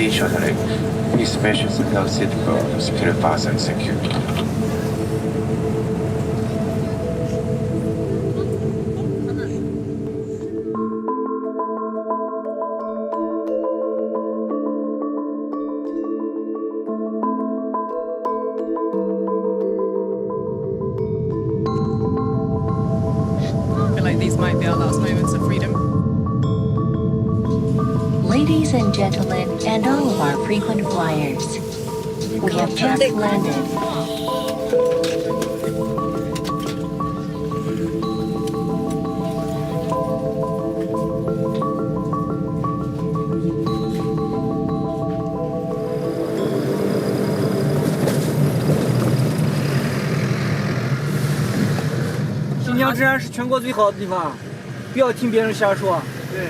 shuttering, with spacious closet for secure fasten security. These might be our last moments of freedom. Ladies and gentlemen, and all of our frequent flyers, we have just landed. 新疆治安是全国最好的地方，不要听别人瞎说。对。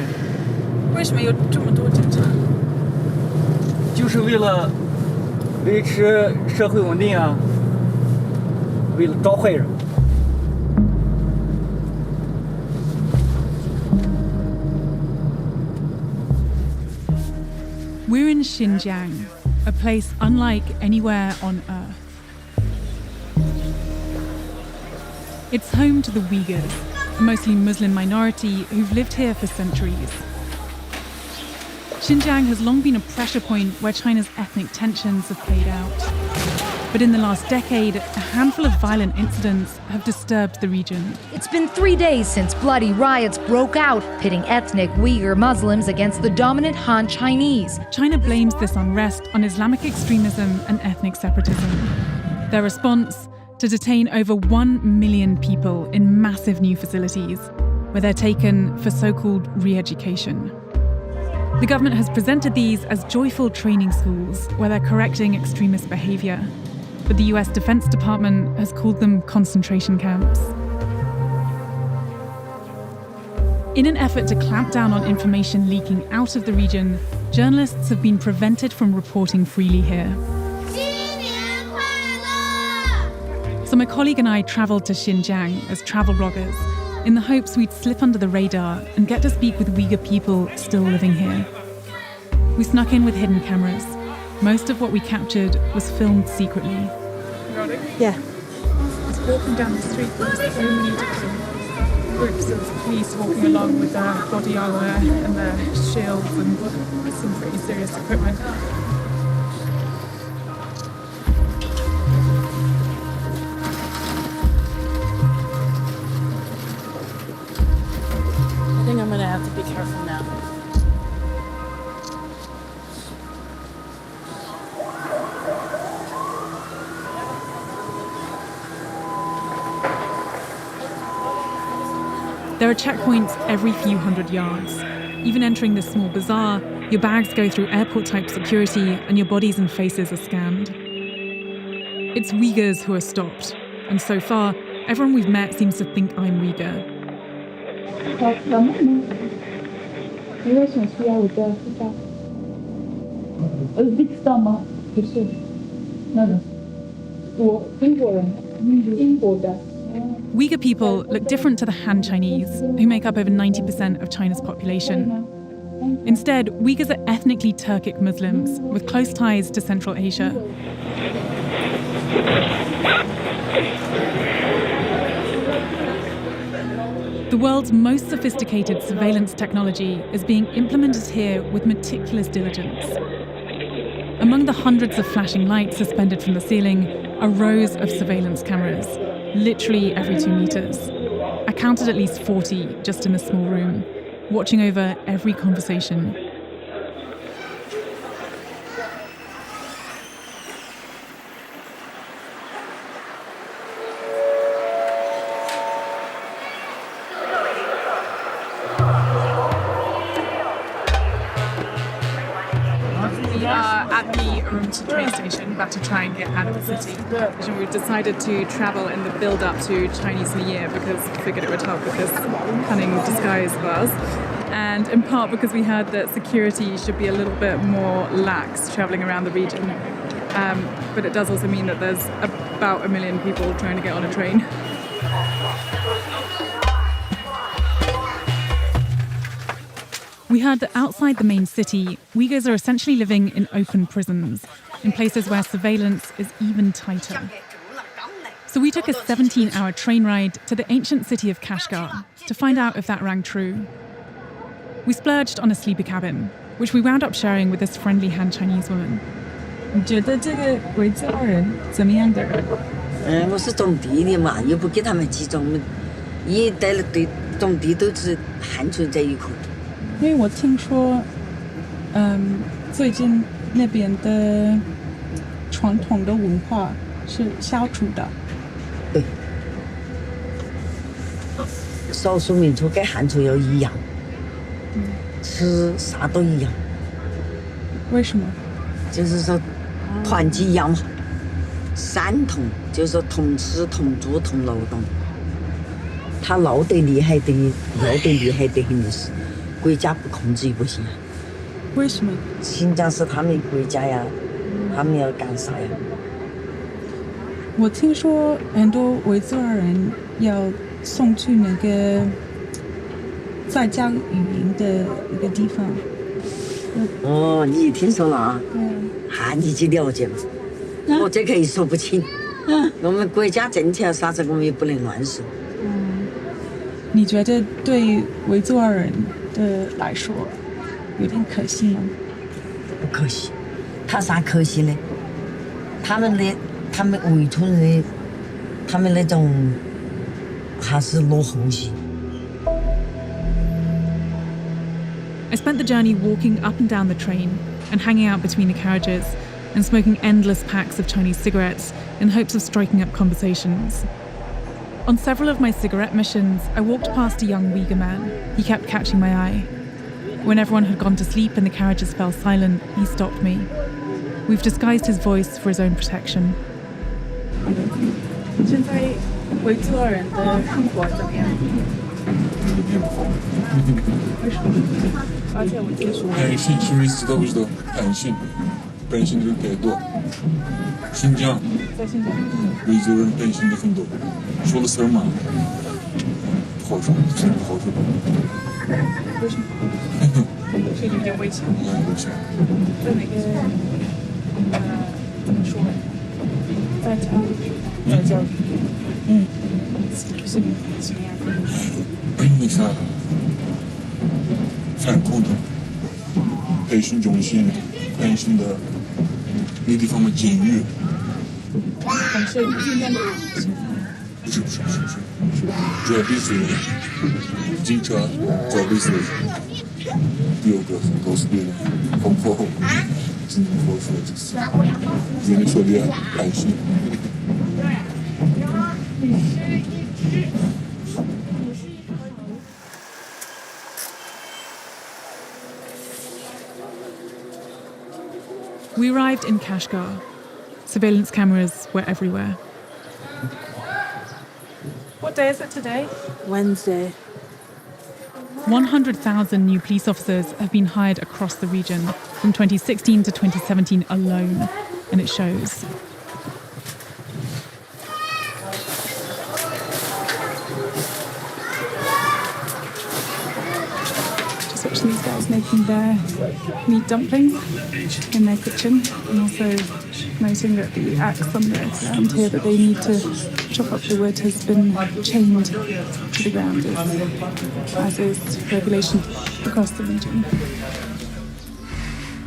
为什么有这么多警察？就是为了维持社会稳定啊，为了招坏人。We're in Xinjiang, a place unlike anywhere on Earth. It's home to the Uyghurs, a mostly Muslim minority who've lived here for centuries. Xinjiang has long been a pressure point where China's ethnic tensions have played out. But in the last decade, a handful of violent incidents have disturbed the region. It's been 3 days since bloody riots broke out, pitting ethnic Uyghur Muslims against the dominant Han Chinese. China blames this unrest on Islamic extremism and ethnic separatism. Their response? To detain over 1 million people in massive new facilities, where they're taken for so-called re-education. The government has presented these as joyful training schools, where they're correcting extremist behavior. But the US Defense Department has called them concentration camps. In an effort to clamp down on information leaking out of the region, journalists have been prevented from reporting freely here. So my colleague and I travelled to Xinjiang as travel bloggers in the hopes we'd slip under the radar and get to speak with Uyghur people still living here. We snuck in with hidden cameras. Most of what we captured was filmed secretly. Yeah. Just walking down the street, there's so many different groups of police walking along with their body armour and their shields and some pretty serious equipment. I think I'm gonna have to be careful now. There are checkpoints every few hundred yards. Even entering this small bazaar, your bags go through airport-type security and your bodies and faces are scanned. It's Uyghurs who are stopped, and so far, everyone we've met seems to think I'm Uyghur. Uyghur people look different to the Han Chinese, who make up over 90% of China's population. Instead, Uyghurs are ethnically Turkic Muslims with close ties to Central Asia. The world's most sophisticated surveillance technology is being implemented here with meticulous diligence. Among the hundreds of flashing lights suspended from the ceiling are rows of surveillance cameras, literally every 2 meters. I counted at least 40 just in a small room, watching over every conversation. We are at the Urumqi train station, about to try and get out of the city. And we've decided to travel in the build-up to Chinese New Year because we figured it would help with this cunning disguise of ours. And in part because we heard that security should be a little bit more lax traveling around the region. But it does also mean that there's about 1 million people trying to get on a train. We heard that outside the main city, Uyghurs are essentially living in open prisons, in places where surveillance is even tighter. So we took a 17-hour train ride to the ancient city of Kashgar to find out if that rang true. We splurged on a sleeper cabin, which we wound up sharing with this friendly Han Chinese woman. 你觉得这个维吾尔人怎么样的人？我是种地的嘛，又不给他们集中，一带了对种地都是汉族在一块。因为我听说，最近那边的传统的文化是消除的。对，少数民族跟汉族要一样，吃啥都一样。为什么？就是说团结一样嘛，三同，就是说同吃同住同劳动。他闹得厉害的，闹得厉害的很的是，国家不控制也不行。为什么？新疆是他们国家呀，他们要干啥呀？我听说很多维吾尔人要送去那个在教语言的一个地方。哦，你听说了啊？你去了解嘛？我这个也说不清。我们国家政策啥子我们也不能乱说。你觉得对维吾尔人的来说有点可惜吗？不可惜，他啥可惜呢？他们维族人的，他们那种还是落后些。I spent the journey walking up and down the train and hanging out between the carriages and smoking endless packs of Chinese cigarettes in hopes of striking up conversations. On several of my cigarette missions, I walked past a young Uyghur man. He kept catching my eye. When everyone had gone to sleep and the carriages fell silent, he stopped me. We've disguised his voice for his own protection. 现在维吾尔人的生活怎么样？为什么？而且我听说，性是没知道不知道？本性的改多。新疆，维族人本性的很多，说了事儿嘛，不好说，真不好说。为什么？是有点危险。危险。在哪个？怎么说？在教育。是什么样的？那啥，反恐的培训中心，本性的那地方的监狱。是今天的。不是，主要是警察，主要是有个都是别人，包括只能说就是原来说的爱心。We arrived in Kashgar. Surveillance cameras were everywhere. What day is it today? Wednesday. 100,000 new police officers have been hired across the region from 2016 to 2017 alone, and it shows. Just watching these guys making their meat dumplings in their kitchen, and also noting that the axe on the ground here that they need to chop up the wood has been chained to the ground, as is regulation across the region.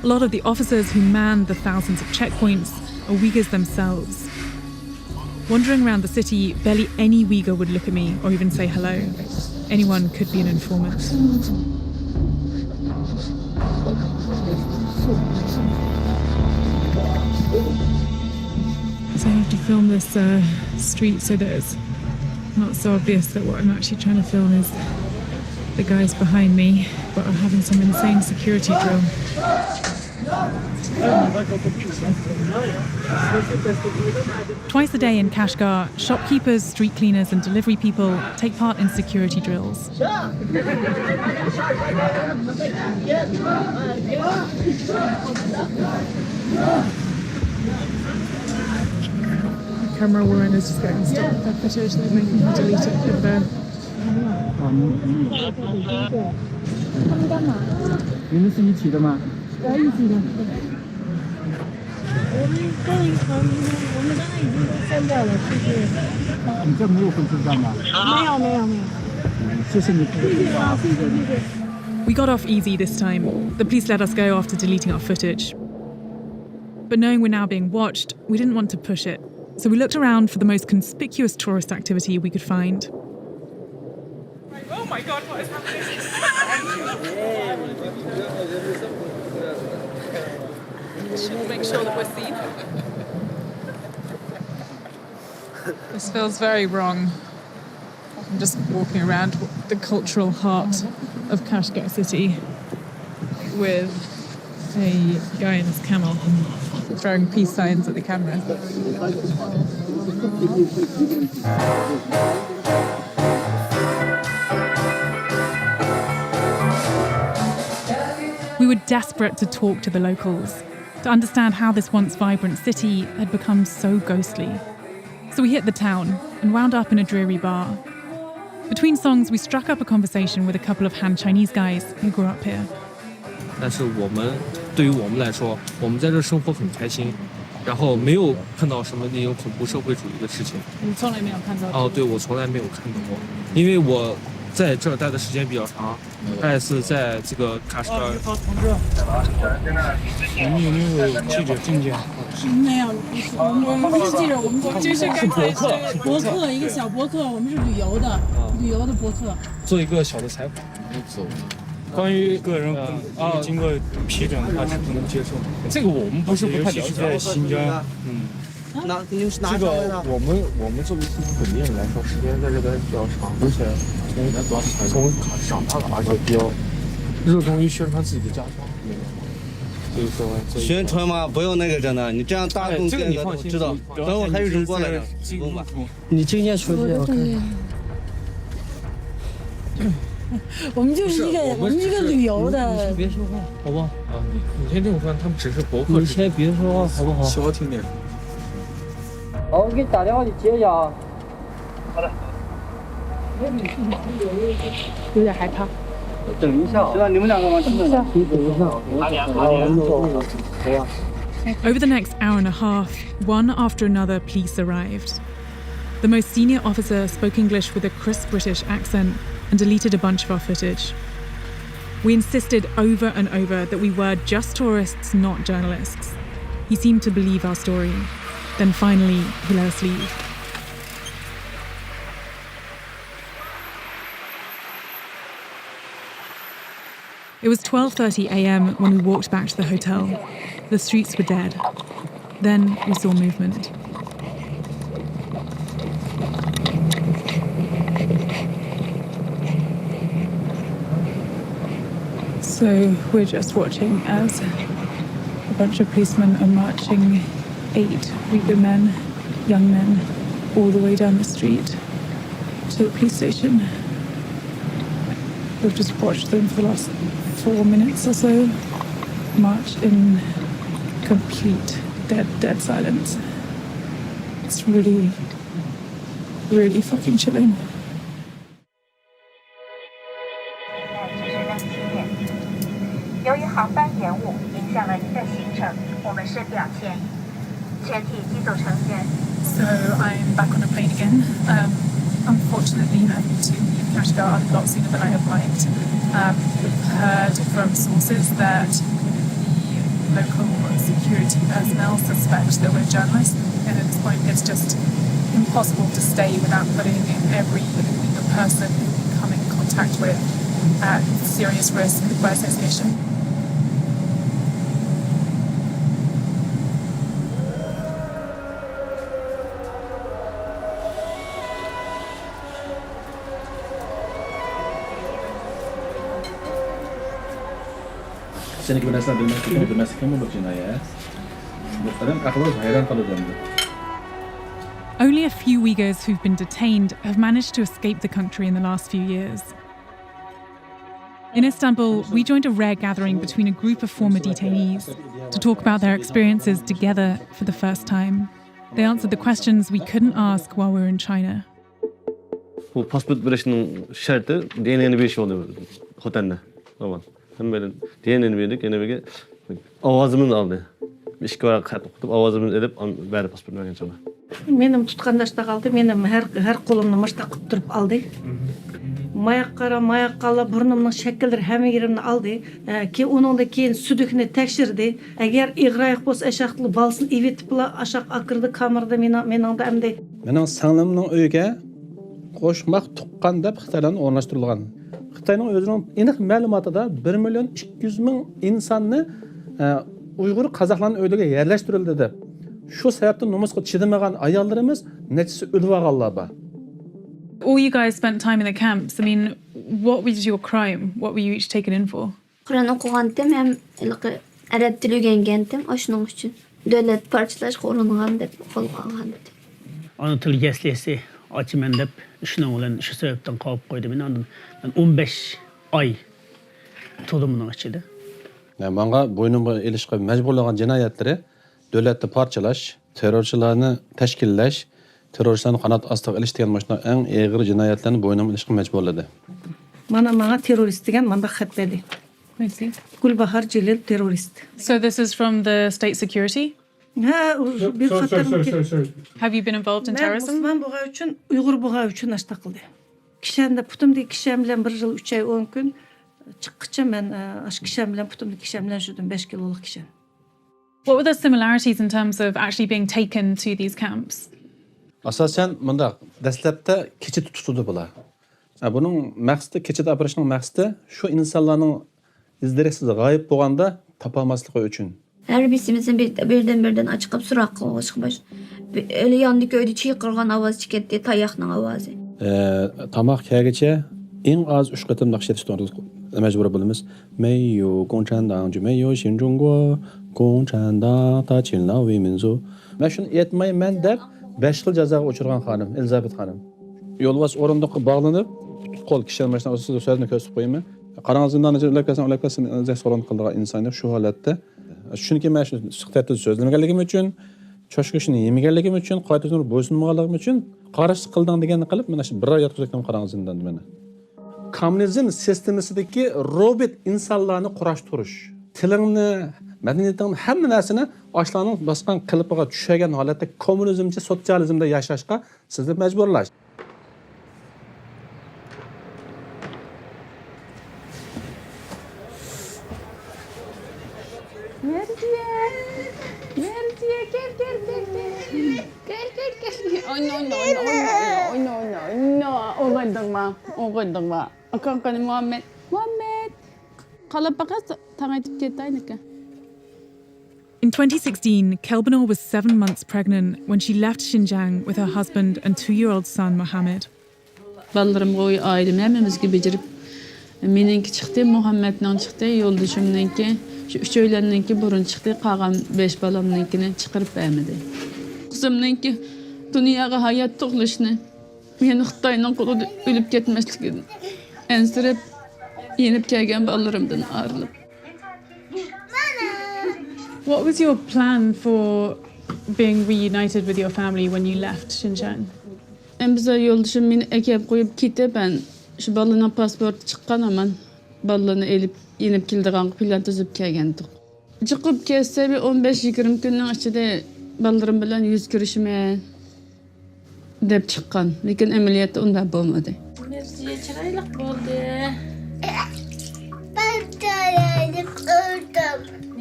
A lot of the officers who man the thousands of checkpoints are Uyghurs themselves. Wandering around the city, barely any Uyghur would look at me or even say hello. Anyone could be an informant. So I have to film this street so that it's not so obvious that what I'm actually trying to film is the guys behind me, but are having some insane security drill. Twice a day in Kashgar, shopkeepers, street cleaners and delivery people take part in security drills. The camera woman is just getting stopped with their footage. They're making her delete it with their 他们干嘛？你们是一起的吗？一起的。我们刚才已经都删掉了，就是你这没有分车站吗？没有。谢谢你。谢谢啊，谢谢。 We got off easy this time. The police let us go after deleting our footage. But knowing we're now being watched, we didn't want to push it. So we looked around for the most conspicuous tourist activity we could find. Oh my God, what is happening? Should make sure that we're seen. This feels very wrong. I'm just walking around the cultural heart of Kashgar city with a guy in his camel throwing peace signs at the camera. We were desperate to talk to the locals, to understand how this once vibrant city had become so ghostly. So we hit the town and wound up in a dreary bar. Between songs, we struck up a conversation with a couple of Han Chinese guys who grew up here. 但是对于我们来说，我们在这生活很开心，然后没有看到什么那种恐怖社会主义的事情。你从来没有看到？哦，对，我从来没有看到过，因为我在这儿待的时间比较长，还是在这个喀什噶尔。你们有没有记者证件？没有，我们不是记者，我们就是刚才是博客，一个小博客，我们是旅游的博客。做一个小的采访。关于个人经过批准，他是不能接受。这个我们不是不太了解。在新疆，这个我们作为本地人来说，时间在这边比较长，而且从长大了，而且比较热衷于宣传自己的家乡。就是说宣传嘛，不用那个真的，你这样大众这个你放心知道。等会还有人过来呢，不用吧？你证件出来我看。我们就是我们一个旅游的。别说话，好不好？啊，你先听我说，他们只是博客。你先别说话，好不好？小听点。好，我给你打电话，你接一下啊。好的。有点害怕。等一下啊。知道你们两个吗？等一下。你等一下。Over the next hour and a half, one after another, police arrived. The most senior officer spoke English with a crisp British accent and deleted a bunch of our footage. We insisted over and over that we were just tourists, not journalists. He seemed to believe our story. Then finally, he let us leave. It was 12:30 a.m. when we walked back to the hotel. The streets were dead. Then we saw movement. So we're just watching as a bunch of policemen are marching 8 Uyghur men, young men, all the way down the street to the police station. We've just watched them for the last 4 minutes or so march in complete dead silence. It's really, really fucking chilling. 由于航班延误影响了您的行程，我们深表歉意。全体机组成员。So I'm back on a plane again. Unfortunately, having to leave Kashgar a lot sooner than I had liked. We've heard from sources that the local security personnel suspect that we're journalists, and at this point, it's just impossible to stay without putting every person we come in contact with at serious risk by association. Only a few Uyghurs who've been detained have managed to escape the country in the last few years. In Istanbul, we joined a rare gathering between a group of former detainees to talk about their experiences together for the first time. They answered the questions we couldn't ask while we were in China. Bu pasport birleşinin şartı DNA'nın bir şey oluyor otelde. Aman. Hem böyle diyenini verdik, yine bir avazımın aldı. İşki var kat okutup avazımın edip bari pasport vergen sonra. Benim tutkandaşta kaldı, benim her kolumni maşta kutturup aldı. Mayak kala burnumның şekilleri hem yerimni aldı. Ki onun da keyin südükni tekşirdi. Eğer iğrayık bolsa eşaklı balsın evetip aşak akırdı kamerada mening da emdi. Mening singlimning uyiga qo'shmoq tuqqan deb Xitoydan o'rnashtirilgan. Xitoyning o'zining aniq ma'lumotida 1.200.000 insonni Uyg'ur qozoqlarning uylariga yerlashtirildi deb. Shu sababdan nomusga chidamagan ayollarimiz nechisi o'lib olganlar bor. All you guys spent time in the camps. I mean, what was your crime? What were you each taken in for? Kur'an okugandım hem Arap dili öğrengendim. Aşının için devlet parçalaşıp olanıgan deb qo'lga olgan dedi. Ana til geslesi açımen deb şunun olan şu sebepten qolib qo'ydi. Men 15 ay to'limining ichida. Menga bo'ynimga ilishga majburlagan jinoyatlari davlatni parchalash, terrorchilarni tashkillash, terrorchilarni qanot ostiga ilish degan mashina eng og'ir jinoyatlarni bo'ynimga ilishga majburladi. Mana terrorist degan manda xat berdi. Gulbahar Jalil terrorist. So this is from the state security? Bir Have you been involved in terrorism? Ben buğa üçün, Uyghur buğa üçün aşta qıldı. Kişende putumdi kişem bilen 1 yıl 3 ay 10 gün çıkıkça ben aş kişem bilen putumdi kişem bilen şudum 5 kiloluk kişem. What were the similarities in terms of actually being taken to these camps? Asasen bunda dastlabda kecha tutuldi bular. Bunun maqsadi kechada operasiyonning maqsadi shu insonlarning izdiresiz g'oyib bo'lganda topolmasligi uchun. Her birimizin birden açıkıp surak kılmışmış. Öyle yandık öyle çiğkırgan avaz çıketti, tayakның avazı. Tamaq kelgacha eng az 3 qatim naqsh etishga majbur bo'lamiz. Meiyo Gongchandang ju meiyo Xinzhongguo Gongchandang ta Qinlao Wei Minzu. Men shuni aytmayman deb 5 yil jazoga uchirgan xonim Elizabet xonim. Yo'lbos o'rindiqqa bog'lanib, qo'l kishilar mashina ustida so'zini ko'rsatib qo'yaman. Qarang zindanni ularkasan so'ron qildigan insonlar shu holatda. Chunki men shu suhbatda so'zlamaganligim uchun, choshkishni yemaganligim uchun, qoidasini bo'ysunmaganligim uchun qarshi qilding deganni qilib, mana shu 1 oy yotqizgan qarang zindanda meni. Kommunizm sistemasidagi robot insonlarni kurashtirish, tilingni, madaniyatingni hamma narsani oshlarning bosgan qilipiga tushagan holatda kommunizmcha sotsializmda yashashga sizni majburlash. In 2016, Kelbanor was 7 months pregnant when she left Xinjiang with her husband and 2-year-old son Mohammed. Ballarım koyu aidim hemimizge becerip meninki çıktı, Muhammed'den çıktı, yolduşumninki, şu 3 öğlenninki burun çıktı, kağam 5 balamninkini çıkarıp vermedi. Kızımninki dünyaya hayat toğlaşını, meni Xitay'nın kolu ölüp ketmeslikini ensirip, yenip kelgen ballarımdan ayrılıp. What was your plan for being reunited with your family when you left Xinjiang? Bize yolduşum beni ekip koyup gitti, ben şu balının pasportu çıkan aman balını elip yenip kildiğen plan tüzüp kelgendik. Çıkıp kesse bir 15-20 günün içinde ballarım bilen yüz görüşme dep çıkan. Lekin emeliyatta onda bulmadı. Merziye çıraylık oldu.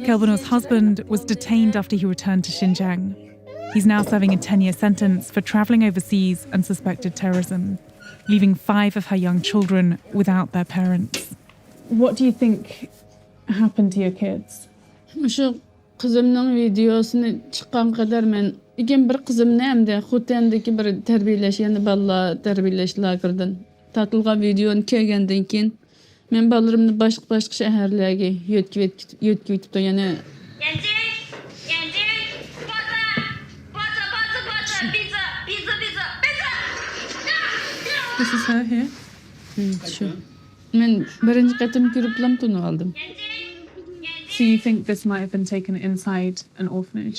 Kelbanor's husband was detained after he returned to Xinjiang. He's now serving a 10-year sentence for travelling overseas and suspected terrorism, leaving 5 of her young children without their parents. What do you think happened to your kids? Şu kızımın videosunu çıkan kadar ben ikin bir kızım nemde Xutendeki bir terbiyeleş yani balla terbiyeleş lagırdan tatılga videonu kelgenden keyin men ballarımni başka şehirlerge yötküyüp yani This is her here. Şu. Men birinci katım görüp tunu aldım. So you think this might have been taken inside an orphanage?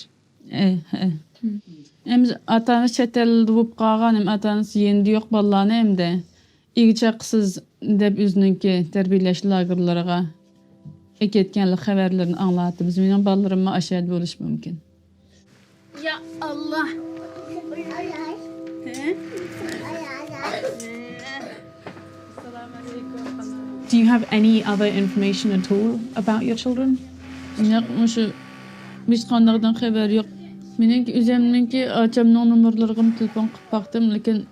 Hem atanız çetel duvup qalğan, hem atanız yendi yok ballarını hem de İgçaqsız deb üzününki terbiyeleş lagırlarına eketkenlik haberlerini anlattığımız benim ballarıma aşağıda buluş mümkün. Ya Allah. Do you have any other information at all about your children? Yakmışı biz kanlardan haber yok. Meniki üzeriminki açamның numurlarını telefon qıp baktım, lekin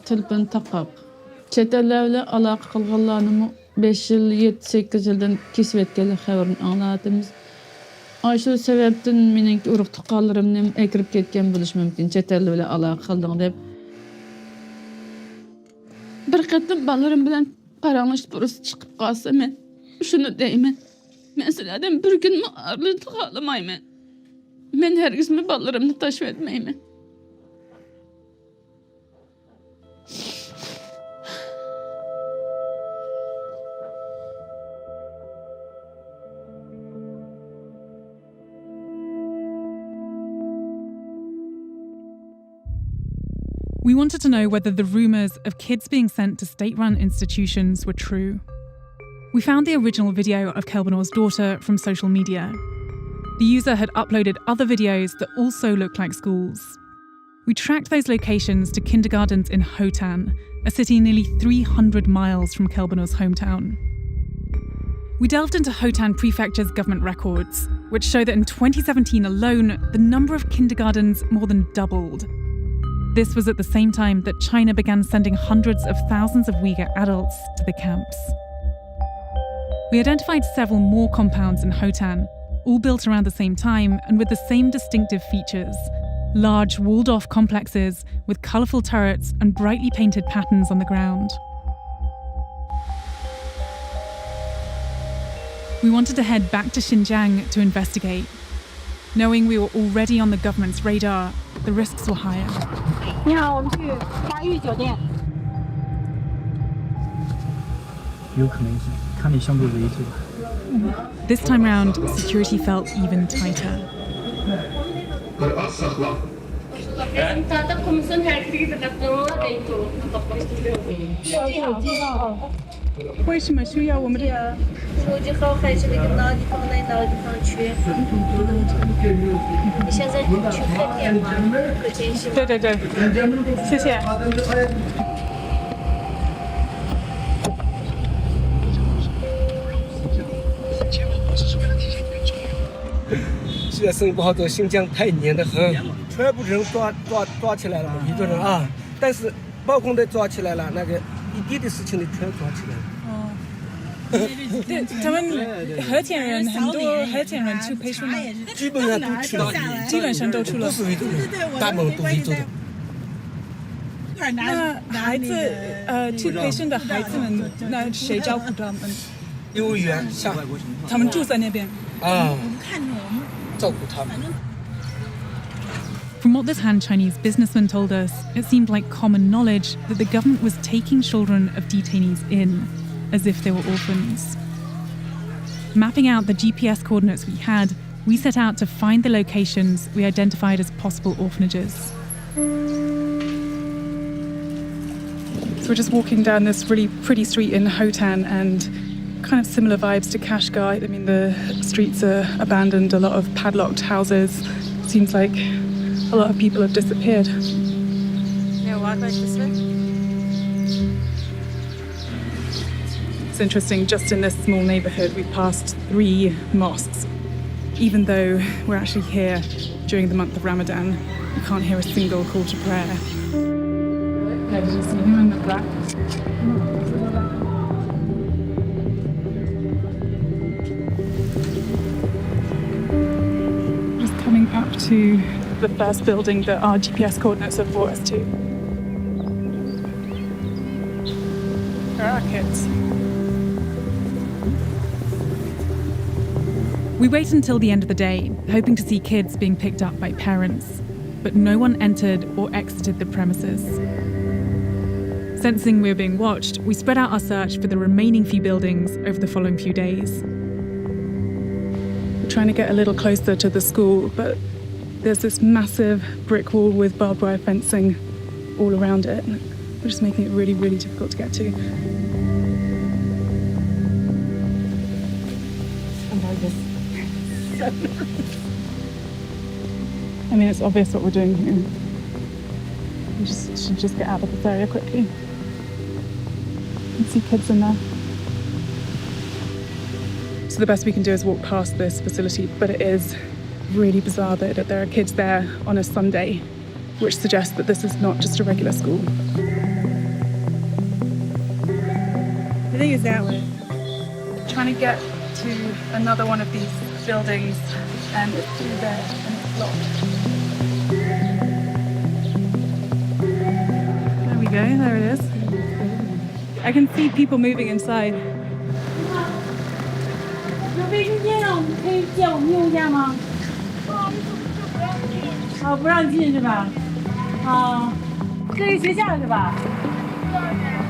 telefon taqaq. Chet ellerle alaqa qılğanlarını 5 yıl, 7-8 yıldan kesip etkenlik haberini anlatımız. Aşu sebepten meniki uruq tuqqanlarımdan ekirip ketken buluş mümkün. Chet ellerle alaqa qıldың dep. Bir qatim balalarım bilen qaranlış burası çıkıp qalsa men şunu deyman. Men sizlardan bir gün mü arlıqlı qalamayman. Men hergizmi balalarımni taşıp etmeyman. We wanted to know whether the rumours of kids being sent to state-run institutions were true. We found the original video of Kelbanor's daughter from social media. The user had uploaded other videos that also looked like schools. We tracked those locations to kindergartens in Hotan, a city nearly 300 miles from Kelbanor's hometown. We delved into Hotan Prefecture's government records, which show that in 2017 alone, the number of kindergartens more than doubled. This was at the same time that China began sending hundreds of thousands of Uyghur adults to the camps. We identified several more compounds in Hotan, all built around the same time and with the same distinctive features. Large walled-off complexes with colourful turrets and brightly painted patterns on the ground. We wanted to head back to Xinjiang to investigate. Knowing we were already on the government's radar, the risks were higher. 你好，我们去花域酒店。有可能是看你相对为主吧。 This time round, security felt even tighter. Zaten komisyon herkese gidecekler değil tu. 为什么需要我们这个？手机号还是那个哪个地方来哪个地方去？你现在去饭店吗？可真是。对对对，谢谢。现在生意不好做，新疆太严得很，全部人抓起来了，一个人啊，但是包工的抓起来了，那个一点的事情的全抓起来了。 对，他们和田人很多，和田人去培训吗？基本上都去了，基本上都去了。不是维族人，大部分都是维族人。那孩子，去培训的孩子们，那谁照顾他们？幼儿园像他们住在那边啊，照顾他们。 From what this Han Chinese businessman told us, it seemed like common knowledge that the government was taking children of detainees in, as if they were orphans. Mapping out the GPS coordinates we had, we set out to find the locations we identified as possible orphanages. So we're just walking down this really pretty street in Hotan, and kind of similar vibes to Kashgar. I mean, the streets are abandoned, a lot of padlocked houses. Seems like a lot of people have disappeared. It's interesting, just in this small neighbourhood, we passed 3 mosques. Even though we're actually here during the month of Ramadan, you can't hear a single call to prayer. Yeah, did you see him in the black? Just coming up to the first building that our GPS coordinates have brought us to. There are kids. We wait until the end of the day, hoping to see kids being picked up by parents, but no one entered or exited the premises. Sensing we were being watched, we spread out our search for the remaining few buildings over the following few days. We're trying to get a little closer to the school, but there's this massive brick wall with barbed wire fencing all around it, which is making it really, really difficult to get to. I mean, it's obvious what we're doing here. We should just get out of this area quickly. You can see kids in there. So the best we can do is walk past this facility, but it is really bizarre that there are kids there on a Sunday, which suggests that this is not just a regular school. I think it's that way. Trying to get to another one of these buildings, and it's through there and it's locked. There we go, there it is. I can see people moving inside. 有卫生间啊，我们可以借我们用一下吗？啊，不让进是吧？啊，这是学校是吧？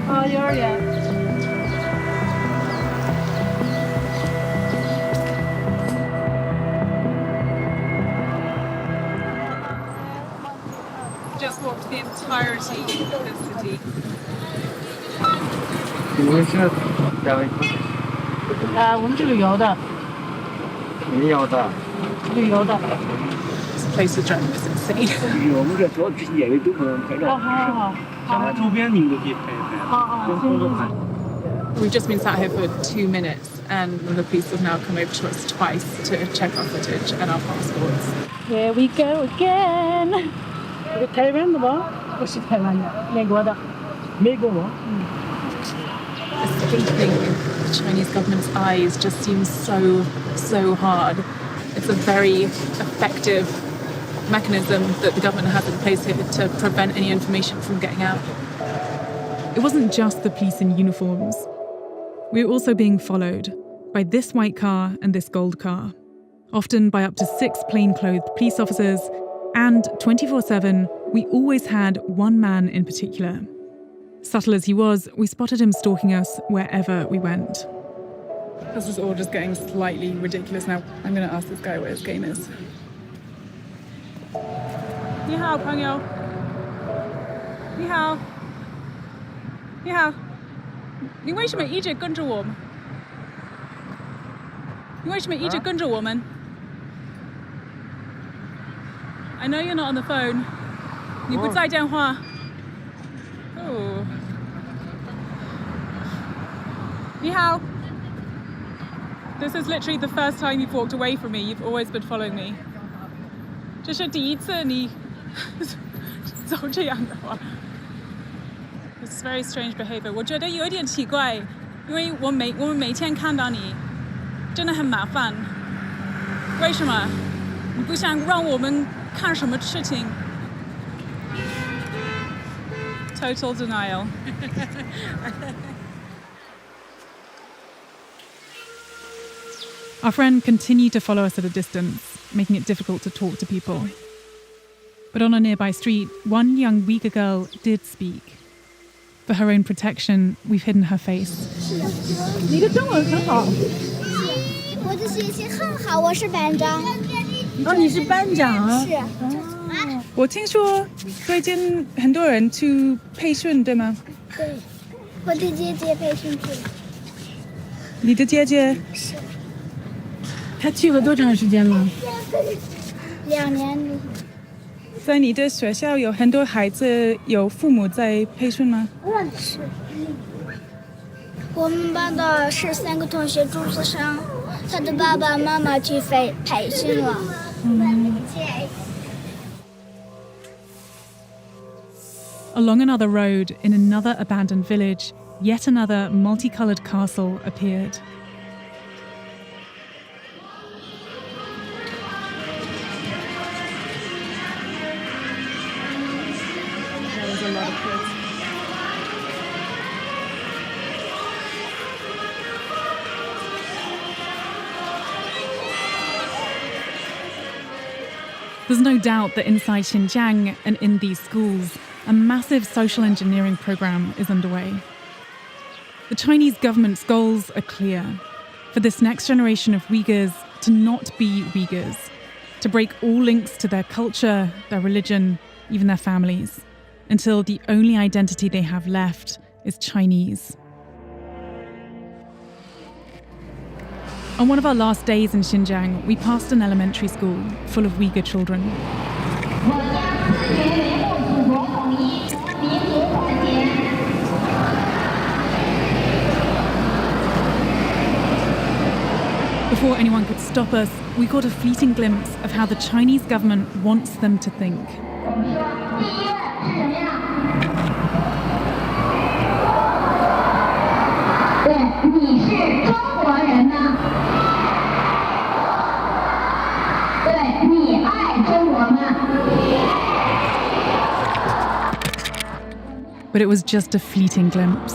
啊，幼儿园。 Just walked the entirety of the city. 你们是两位？我们是旅游的。旅游的。旅游的。 This place is driving us insane. 我们这主要这些演员都不能拍照。哦，好。像周边你们都可以拍一拍。好。 We've just been sat here for 2 minutes, and the police have now come over to us twice to check our footage and our passports. Here we go again. 台湾的吗？不是台湾的，美国的。美国吗？ Escaping the Chinese government's eyes just seems so hard. It's a very effective mechanism that the government has in place here to prevent any information from getting out. It wasn't just the police in uniforms. We were also being followed by this white car and this gold car, often by up to 6 plainclothed police officers, and 24/7, we always had one man in particular. Subtle as he was, we spotted him stalking us wherever we went. This is all just getting slightly ridiculous now. I'm going to ask this guy what his game is. 你好，朋友。你好。你好。你为什么一直跟着我们？你为什么一直跟着我们？ I know you're not on the phone. 你不在电话。Oh. 你好。This is literally the first time you've walked away from me. You've always been following me. 这是第一次你走这样的话。It's very strange behavior. 我觉得有一点奇怪，因为我们每天看到你，真的很麻烦。为什么？你不想让我们？ 看什么事情 Total denial. Our friend continued to follow us at a distance, making it difficult to talk to people. But on a nearby street, one young Uyghur girl did speak. For her own protection, we've hidden her face. 你的中文很好。我的学习很好，我是班长。哦，你是班长啊？是。我听说最近很多人去培训，对吗？对，我的姐姐培训去。你的姐姐？是。她去了多长时间了？2年。在你的学校有很多孩子有父母在培训吗？是。我们班的13个同学住宿生，他的爸爸妈妈去培训了。Along another road, in another abandoned village, yet another multicolored castle appeared. There was a lot of kids. There's no doubt that inside Xinjiang and in these schools, a massive social engineering program is underway. The Chinese government's goals are clear: for this next generation of Uyghurs to not be Uyghurs, to break all links to their culture, their religion, even their families, until the only identity they have left is Chinese. On one of our last days in Xinjiang, we passed an elementary school full of Uyghur children. Before anyone could stop us, we caught a fleeting glimpse of how the Chinese government wants them to think. But it was just a fleeting glimpse.